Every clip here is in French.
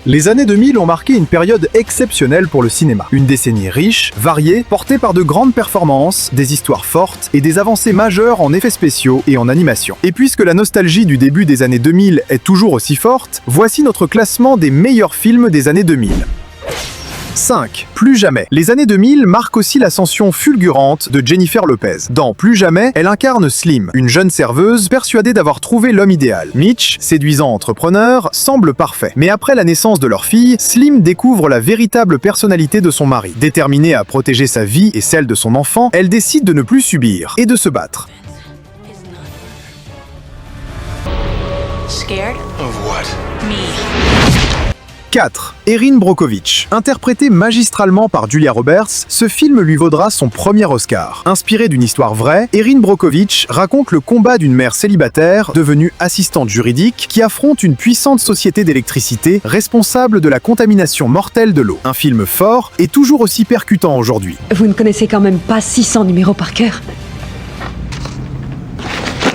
Les années 2000 ont marqué une période exceptionnelle pour le cinéma. Une décennie riche, variée, portée par de grandes performances, des histoires fortes et des avancées majeures en effets spéciaux et en animation. Et puisque la nostalgie du début des années 2000 est toujours aussi forte, voici notre classement des meilleurs films des années 2000. 5. Plus jamais. Les années 2000 marquent aussi l'ascension fulgurante de Jennifer Lopez. Dans Plus jamais, elle incarne Slim, une jeune serveuse persuadée d'avoir trouvé l'homme idéal. Mitch, séduisant entrepreneur, semble parfait. Mais après la naissance de leur fille, Slim découvre la véritable personnalité de son mari. Déterminée à protéger sa vie et celle de son enfant, elle décide de ne plus subir et de se battre. Scared? Of what? Me. 4. Erin Brockovich. Interprétée magistralement par Julia Roberts, ce film lui vaudra son premier Oscar. Inspiré d'une histoire vraie, Erin Brockovich raconte le combat d'une mère célibataire devenue assistante juridique qui affronte une puissante société d'électricité responsable de la contamination mortelle de l'eau. Un film fort et toujours aussi percutant aujourd'hui. Vous ne connaissez quand même pas 600 numéros par cœur.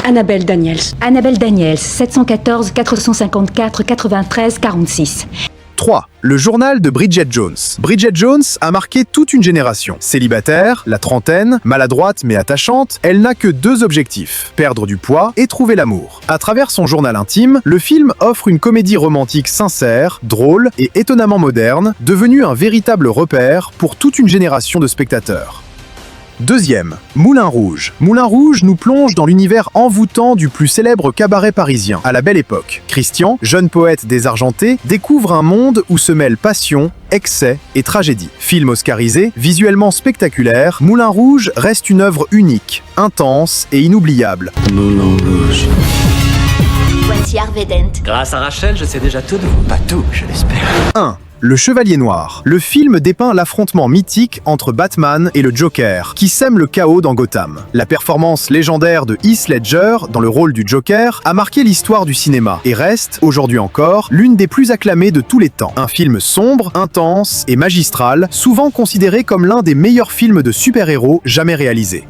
Annabelle Daniels. Annabelle Daniels, 714 454 93 46. 3. Le journal de Bridget Jones. Bridget Jones a marqué toute une génération. Célibataire, la trentaine, maladroite mais attachante, elle n'a que deux objectifs, perdre du poids et trouver l'amour. À travers son journal intime, le film offre une comédie romantique sincère, drôle et étonnamment moderne, devenue un véritable repère pour toute une génération de spectateurs. Deuxième, Moulin Rouge. Moulin Rouge nous plonge dans l'univers envoûtant du plus célèbre cabaret parisien, à la Belle Époque. Christian, jeune poète désargenté, découvre un monde où se mêlent passion, excès et tragédie. Film oscarisé, visuellement spectaculaire, Moulin Rouge reste une œuvre unique, intense et inoubliable. Moulin Rouge. Voici Harvey Dent. Grâce à Rachel, je sais déjà tout de vous. Pas tout, je l'espère. 1. Le Chevalier Noir. Le film dépeint l'affrontement mythique entre Batman et le Joker, qui sème le chaos dans Gotham. La performance légendaire de Heath Ledger, dans le rôle du Joker, a marqué l'histoire du cinéma et reste, aujourd'hui encore, l'une des plus acclamées de tous les temps. Un film sombre, intense et magistral, souvent considéré comme l'un des meilleurs films de super-héros jamais réalisés.